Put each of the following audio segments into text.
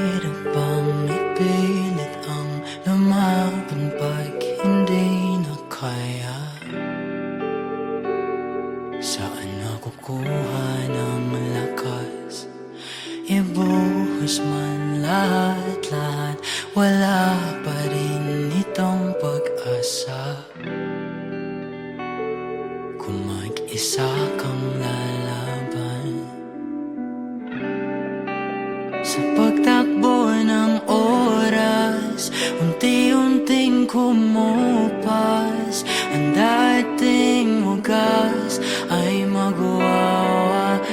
Mahirap bang ipilit ang lumaban pag hindi na kaya? Saan nakukuha ng lakas? Ibuhos man lahat-lahat, wala pa rin itong pag-asa. Kung mag-isa kang lalaban sa pagtakbo ng oras, unti-unting kumupas. Ang dating wagas ay magwawakas.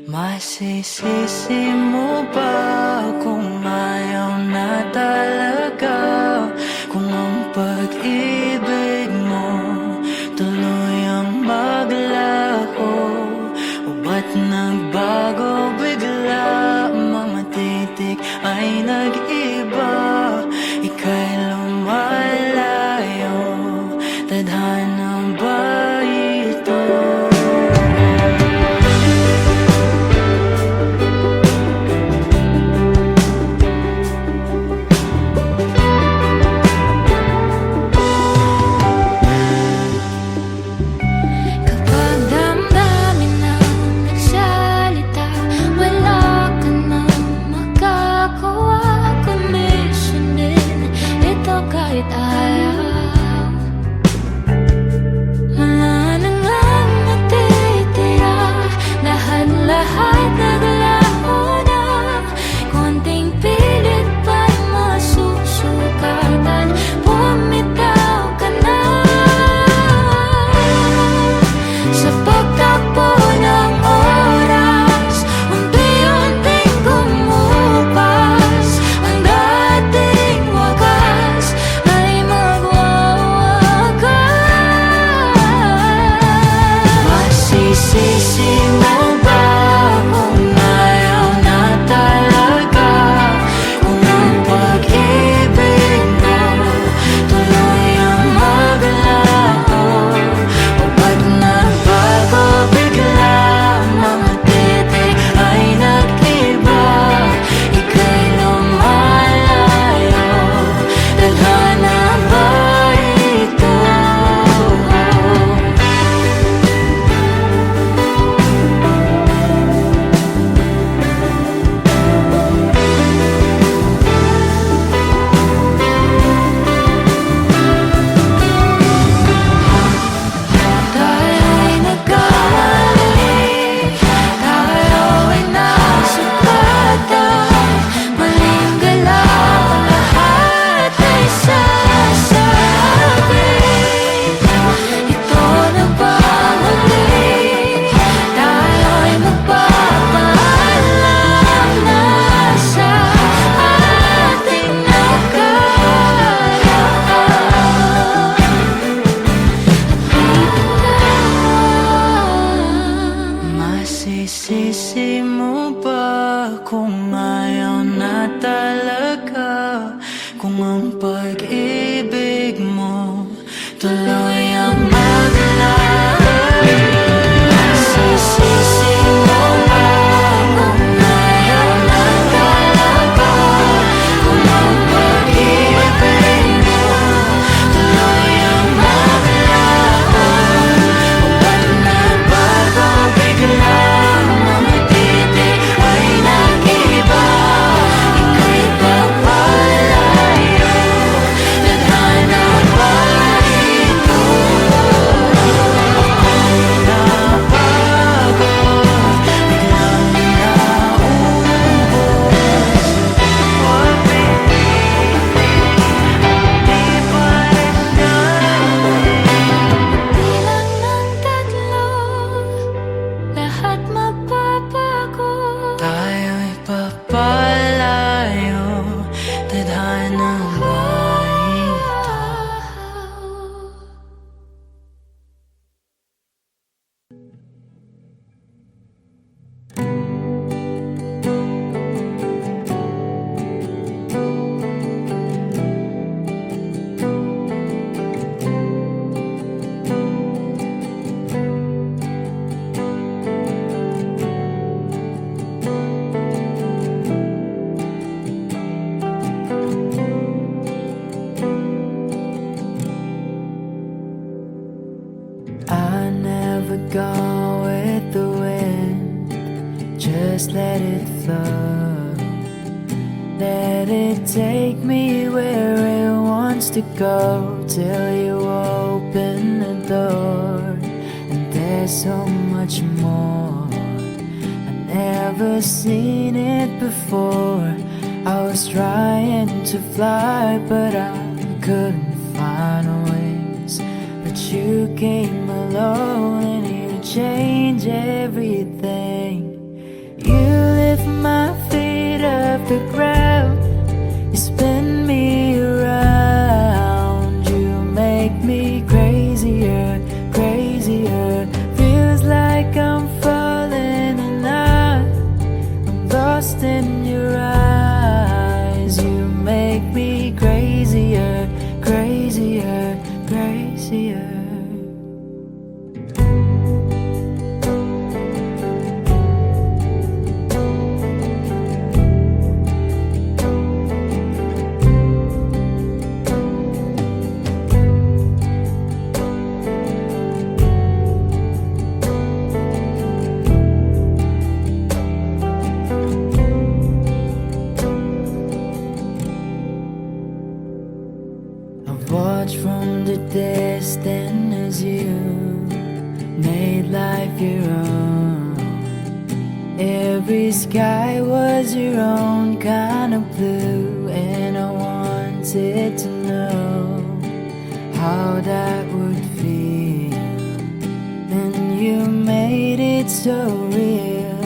Masisisi mo ba kung ayaw na talaga? Kung ang pag-ibig mo tuluyang maglaho, o ba't nagbago bigla? Mga titik ay nag-iba, ika'y lumalayo. Tadhana ba ito? Masisisi mo ba kung ayaw na talaga? Kung ang pag-ibig mo tuloy ang maglaho? Masisisi mo ba kung ayaw na talaga? Kung ang pag-ibig mo tuloy ang maglaho? O ba't nagbago bigla? let it flow. Let it take me where it wants to go, till you open the door. And there's so much more, I've never seen it before. I was trying to fly, but I couldn't find ways. But you came along and you changed everything. You lift my feet off the ground, you spin me around. You make me crazier, crazier. Feels like I'm falling and I'm lost in your eyes. You make me crazier, crazier, crazier. Watch from the distance as you made life your own. Every sky was your own kind of blue, and I wanted to know how that would feel. And you made it so real.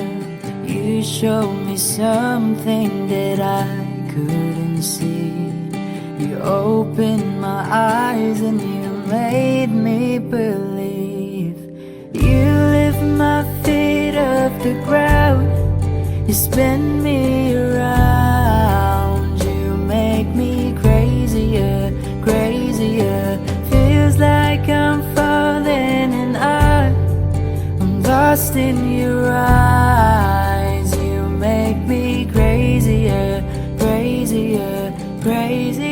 You showed me something that I couldn't see. You opened my eyes and you made me believe. You lift my feet off the ground, you spin me around. You make me crazier, crazier. Feels like I'm falling and I'm lost in your eyes. You make me crazier, crazier, crazier.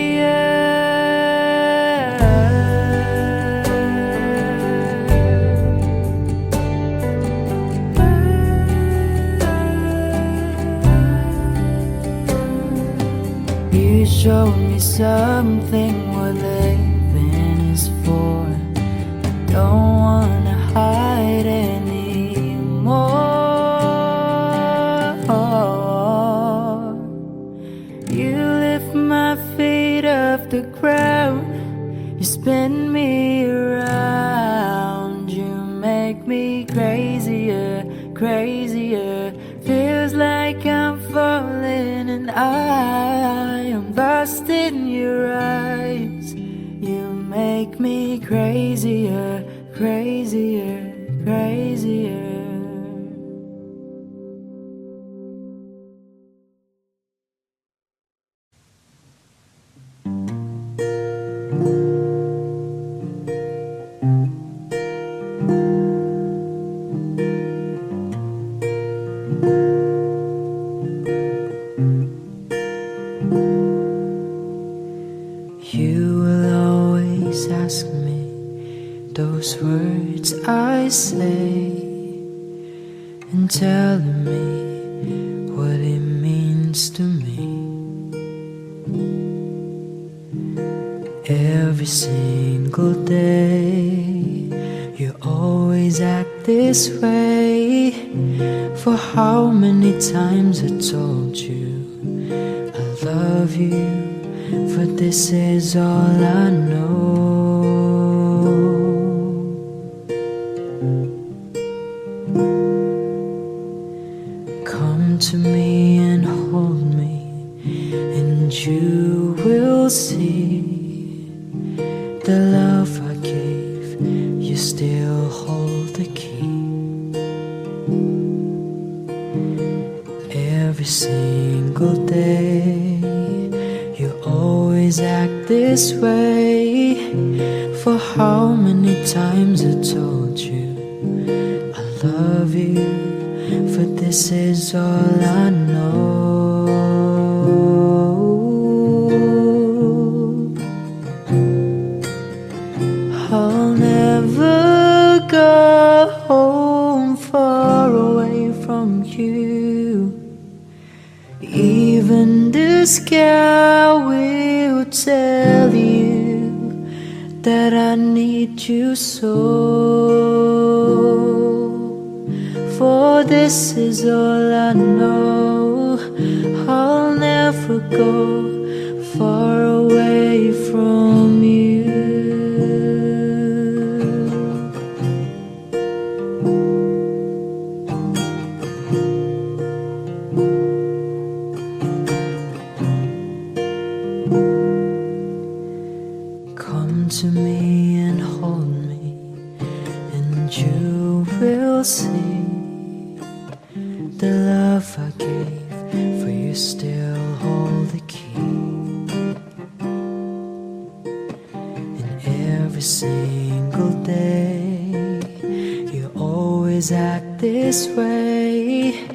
You showed me something what living is for. I don't wanna hide anymore. You lift my feet off the ground, you spin me around. You make me crazier, crazier. Feels like I'm falling and I am lost in your eyes. You make me crazier, crazier, crazier. You will always ask me those words I say, and telling me what it means to me. Every single day you always act this way. For how many times I told you I love you, for this is all I know. Come to me and hold me, and you will see the love I gave, you still hold the key. Every single day you always act this way. For how many times I told you I love you, for this is all I know. I'll never go home far away from you. sky will tell you that I need you so. For this is all I know, I'll never go far away from you. Come to me and hold me, and you will see the love I gave, for you still hold the key. And every single day you always act this way.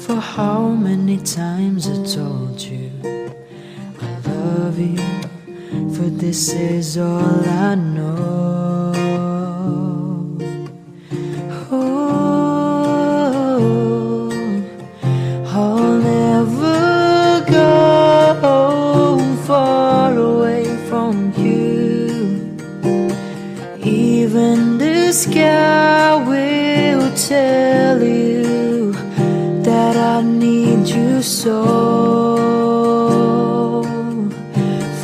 For how many times I told you I love you, for this is all I know. Oh, I'll never go far away from you. Even the sky will tell you that I need you so.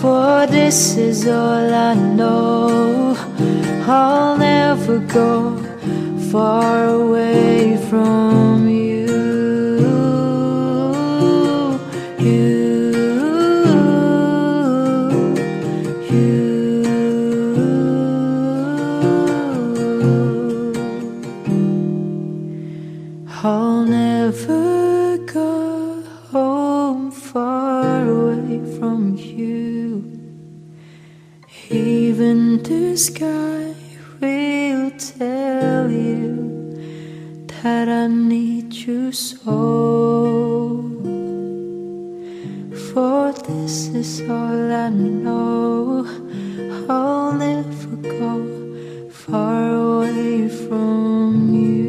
For this is all I know, I'll never go far away from you. I'll never go home far away from you. Even the sky will tell you that I need you so. For this is all I know, I'll never go far away from you.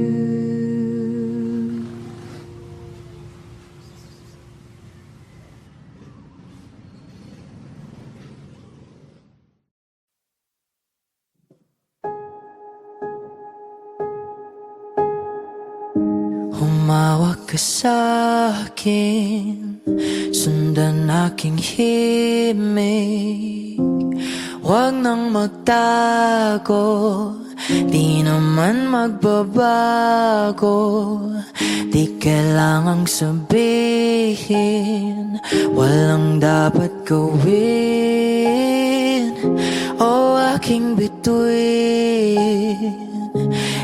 Humawak ka sa'kin, sundan aking himig. Huwag nang magtago, di naman magbabago. Di kailangang sabihin, walang dapat gawin. O aking bituin,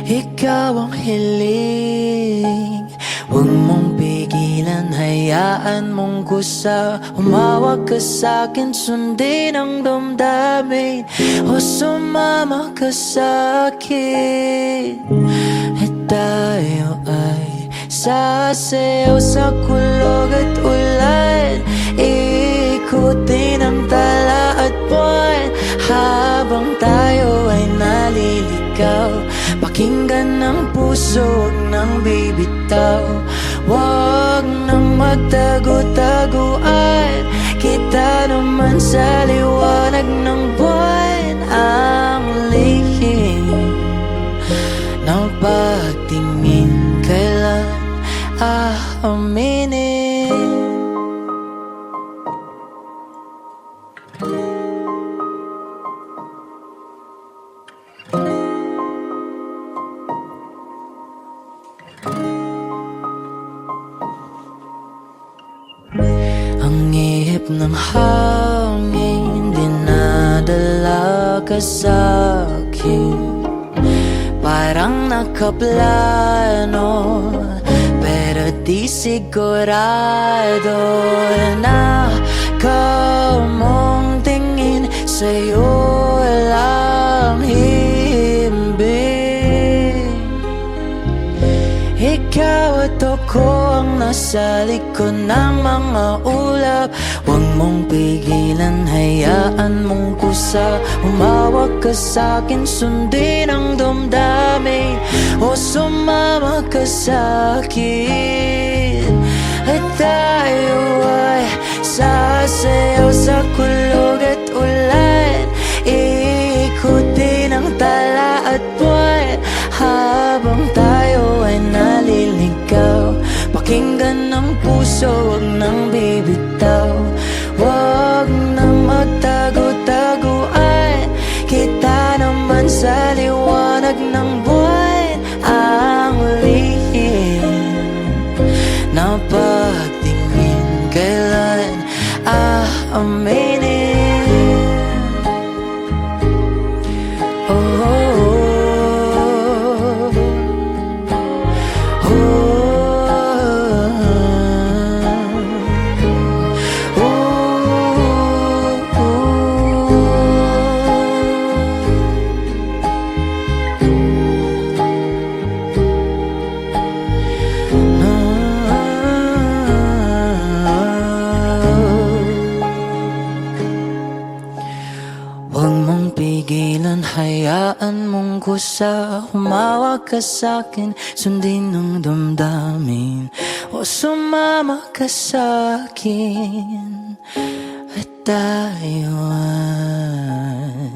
ikaw ang hiling. Huwag mong pigilan, hayaan mong kusa. Umawag ka sa'kin, sundin ang damdamin, o sumama ka sa'kin. At tayo ay sasayaw sa kulog at ulan, ikutin ang tala at buwan, habang tayo ay naliligaw. Pakinggan ng puso, huwag nang bibitaw. Huwag nang magtago-taguan, kita naman sa liwanag ng buwan. Ang lihim ng pagtingin, kailan aaminin? Ang ihip ng hangin, dinadala ka sa'kin. Parang nakaplano, pero di sigurado na ikaw mong tingin, sa'yo lang himbing. Ikaw at ako ang nasa likod ng mga ulap. Huwag mong pigilan, hayaan mong kusa. Umawag ka sa'kin, sundin ang damdamin, o sumama ka sa'kin. At tayo ay sa puso, wag nang bibitaw. Wag nang magtago-taguan, kita naman sa liwanag ng buwan. Ang lihim na pagtingin, kailan aaminin? Huwag mong pigilan, hayaan mong kusa. Humawak ka sa'kin, sundin ang damdamin. O sumama ka sa'kin at tayo ay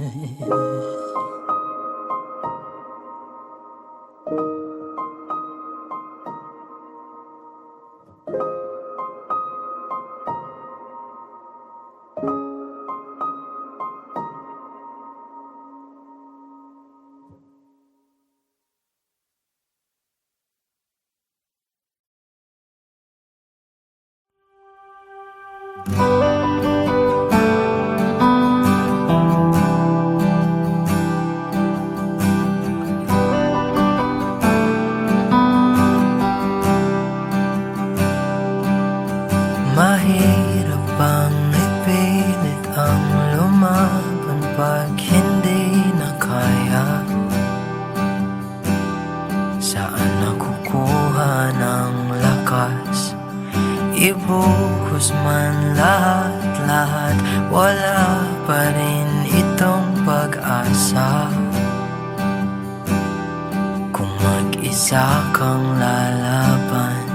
mahirap bang ipilit ang lumaban pag hindi na kaya? Saan nakukuha ng lakas? Ibuhos man lahat-lahat, wala pa rin itong pag-asa. Kung mag-isa kang lalaban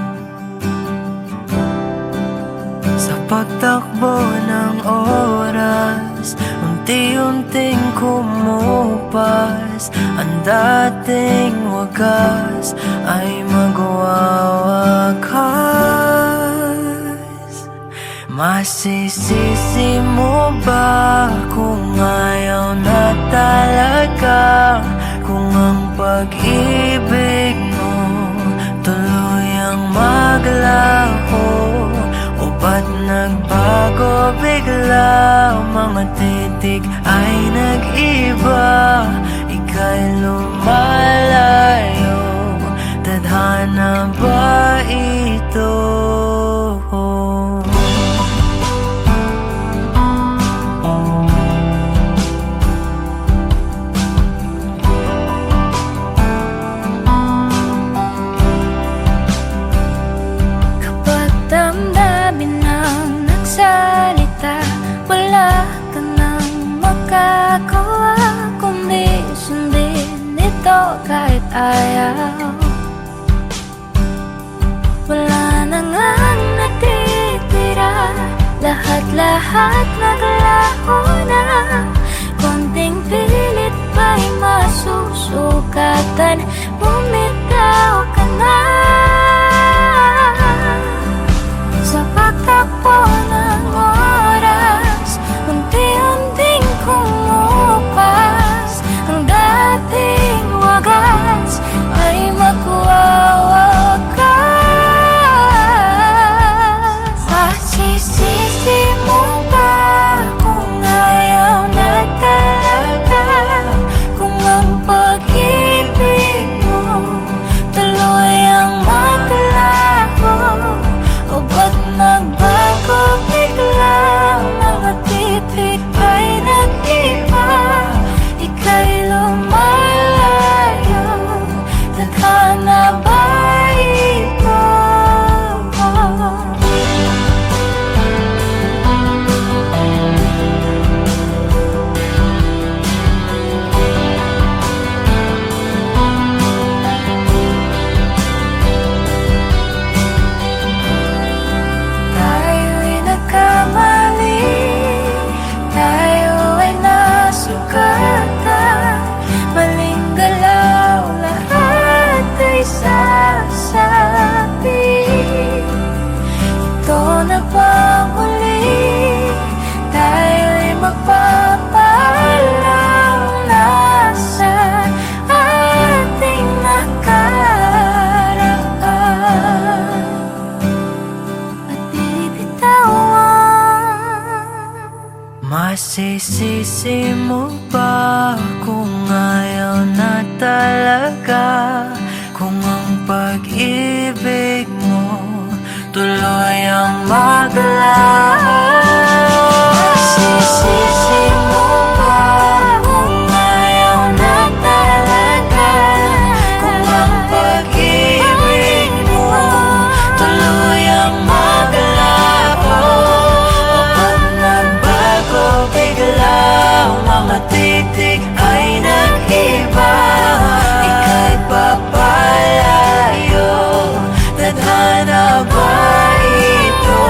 sa pagtakbo ng oras, unti-unting kumupas. Ang dating wagas ay magwawakas. Masisisi mo ba kung ayaw na talaga? Kung ang pag-ibig mo tuluyang maglaho, o ba't nagbago bigla? Mga titig ay nag-iba, ika'y lumalayo. Tadhana ba ito? Kapag damdamin ang nagsalita, wala ka nang makagawa kundi sundin ito kahit ayaw. Wala na ngang natitira, lahat-lahat naglaho na. Konting pilit ba'y masusukatan? Bumitaw ka na. Sa pagtakbo ng oras, unti-unting kumupas. Ang dating wagas ay magwawakas. Masisisi mo ba kung ayaw na talaga? Kung ang pag-ibig mo tuluyang maglaho, o ba't nagbago bigla? Mga titig ay nag-iba, ika'y lumalayo. Tadhana ba ito? na bang muli tayo'y magpapaalam na sa ating nakaraan at bibitawan? Masisisi mo ba kung ayaw na talaga? Kung ang pag-ibig mo tuluyang maglaho? Masisisi mo ba kung ayaw na talaga? Kung ang pag-ibig mo tuluyang maglaho? O pag nagbago bigla, mga titik ay nag-iba, ika'y papalayo, tadhana ba ito?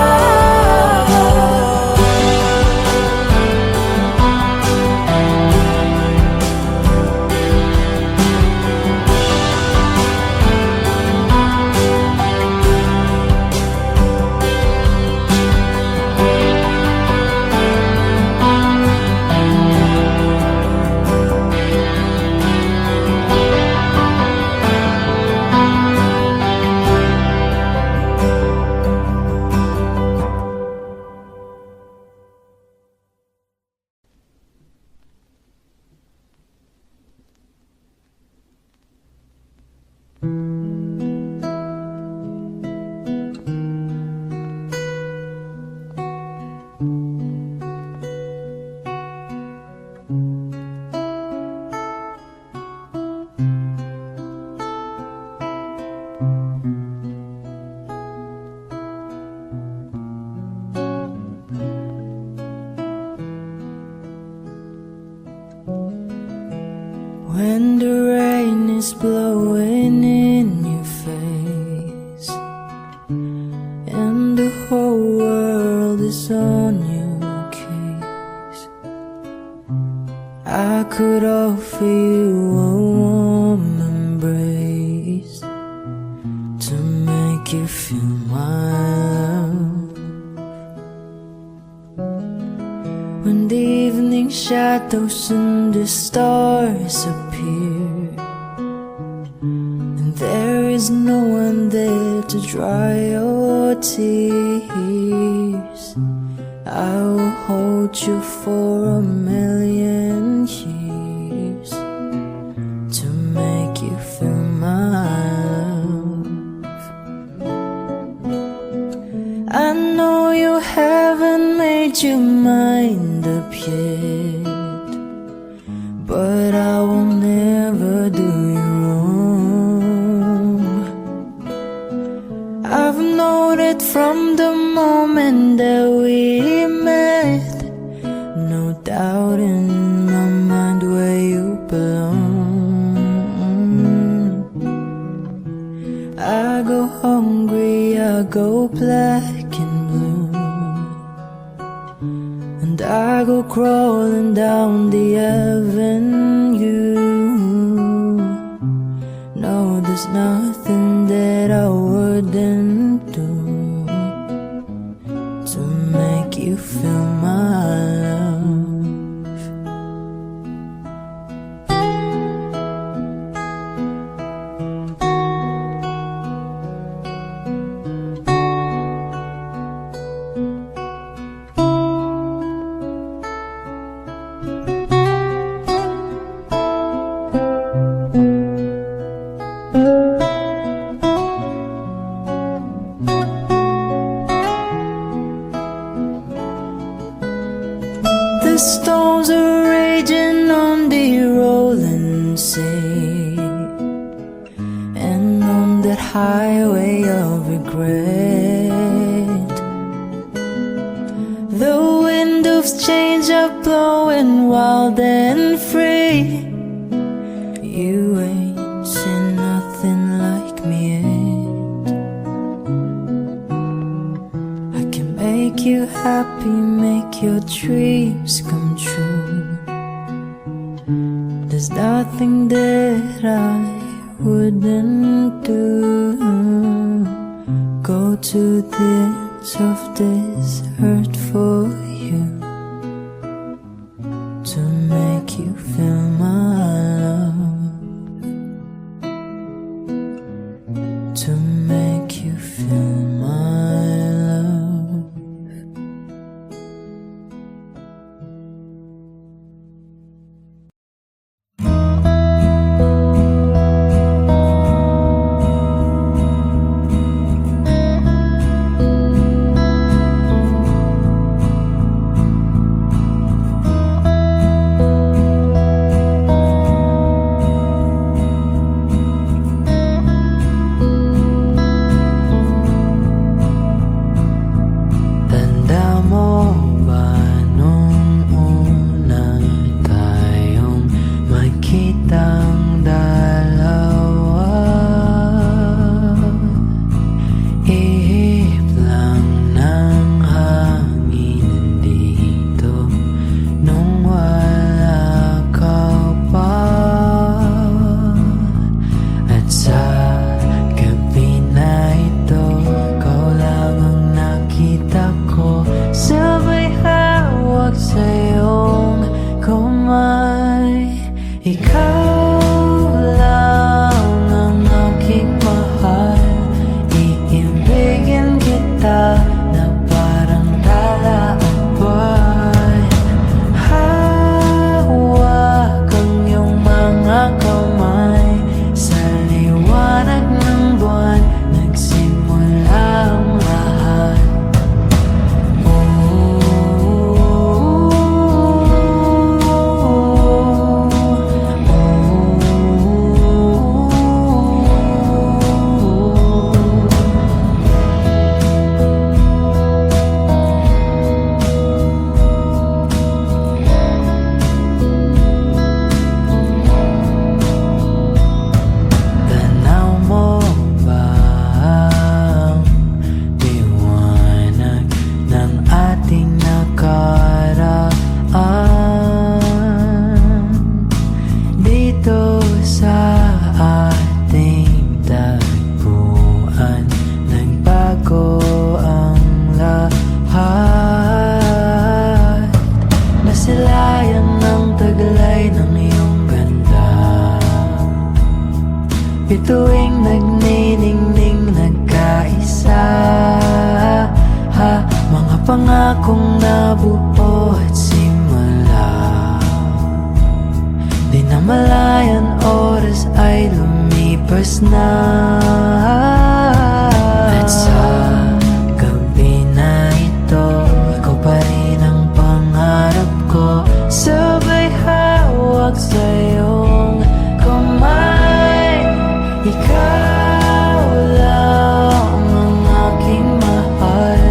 When the rain is blowing in your face and the whole world is on your case, I could offer you a warm embrace to make you feel my love. When the evening shadows and the stars appear and there is no one there to dry your tears, I will hold you for a million years to make you feel my love. I know you haven't made your mind up yet, but I will never do you wrong. I've known it from the moment that we met, no doubt in my mind where you belong. I go hungry, I go black and blue, and I go crawling down the avenue. No, there's nothing that I wouldn't do to make you feel my love. The storms are raging on the rolling sea, and on that highway of regret, the wind of change are blowing wild and free. You ain't seen nothing like me yet. I can make you happy, make your dreams come true. There's nothing that I wouldn't do. Go to the of this earth for you, to make you feel my love, to make you feel my love. Tanda mo ba nung una tayong magkitang dalawa? Ihip lang ng hangin dito nung wala ka pa. At sa gabi na ito, ikaw lang ang nakita ko, sabay hawak sa iyong kamay. Ikaw lang ang aking mahal, iibigin kita na parang tala ang buwan. Hawak ang iyong mga kamay, sa liwanag ng buwan nagsimula ang lahat. Tanaw mo ba ang liwanag ng ating nakaraan? Dito sa ating tagpuan, nagbago ang lahat. Nasilayan ng taglay ng iyong ganda, bituing nagniningning nagkaisa. Mga pangakong nabuo at simula, di na malayan oras ay lumipas na. At sa gabi na ito, ikaw pa rin ang pangarap ko, sabay hawak sa iyong kamay. Ikaw lang ang aking mahal,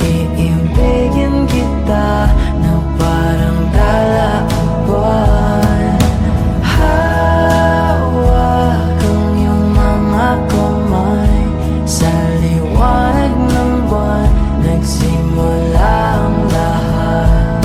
iibigin kita na parang tala ang buwan. Hawak ang iyong mga kamay, sa liwanag ng buwan nagsimula ang lahat.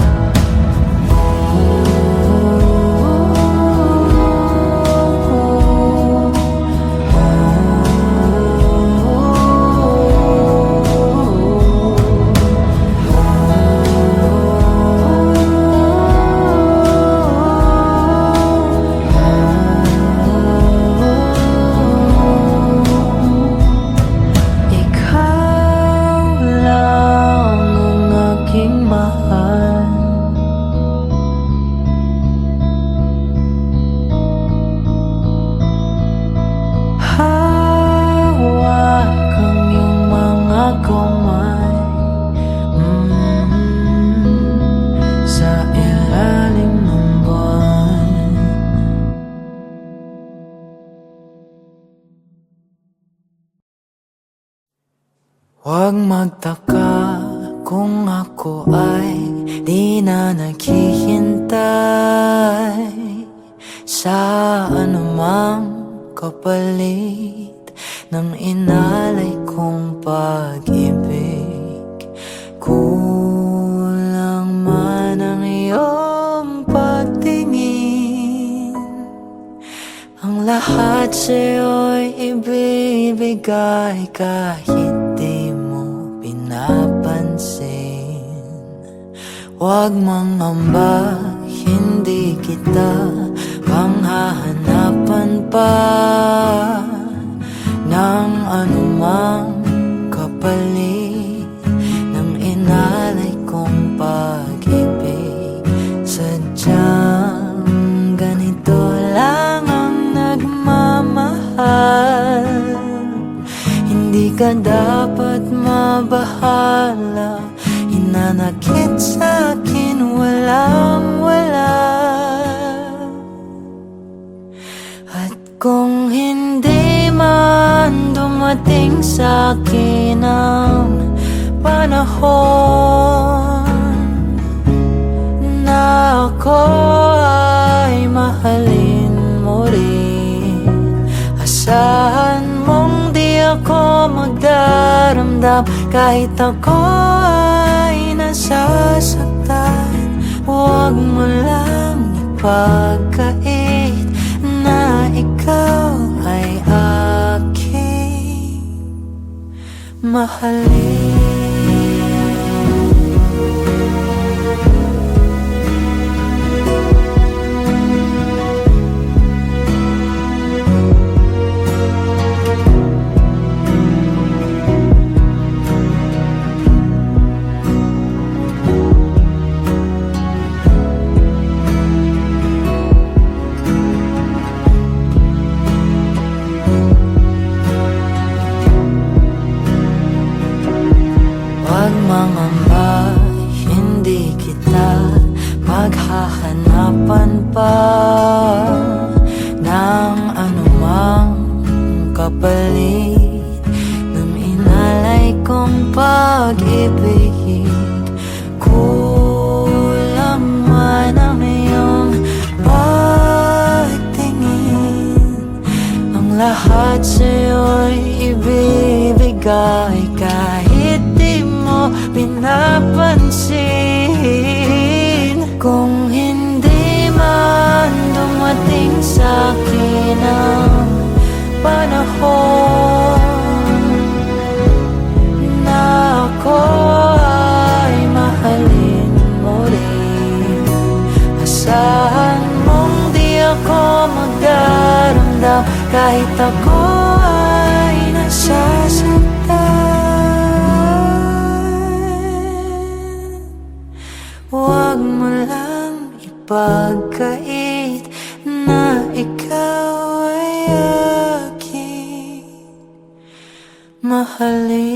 Ikaw lang ang aking mahal, hawak ang iyong mga kamay, sa ilalim ng buwan. Huwag magtaka kung ako ay di na naghihintay sa anumang kapalit ng inalay kong pag-ibig. Kulang man ang iyong pagtingin, ang lahat sa'yo'y ibibigay kahit di mo pinapakita. Huwag mangamba, hindi kita panghahanapan pa ng anumang kapalit ng inalay kong pag-ibig. Sadyang ganito lang ang nagmamahal. Hindi ka dapat mabahala, hinanakit sa'kin walang-wala. At kung hindi man dumating sa'kin ang panahon na ako ay mahalin mo rin, asahan mong di ako magdaramdam kahit ako ay nasasaktan. Huwag mo lang ipagkait na ikaw ay aking mahalin. Huwag mangamba, hindi kita maghahanapan pa ng anumang kapalit ng inalay kong pag-ibig. Kulang man ang iyong pagtingin, ang lahat sa'yo'y ibibigay kahit di mo pinapansin. Kung hindi man dumating sa'kin ang panahon na ako ay mahalin mo rin, asahan mong di ako magdaramdam kahit ako ay nasasaktan. Huwag mo lang ipagkait na ikaw ay aking mahalin.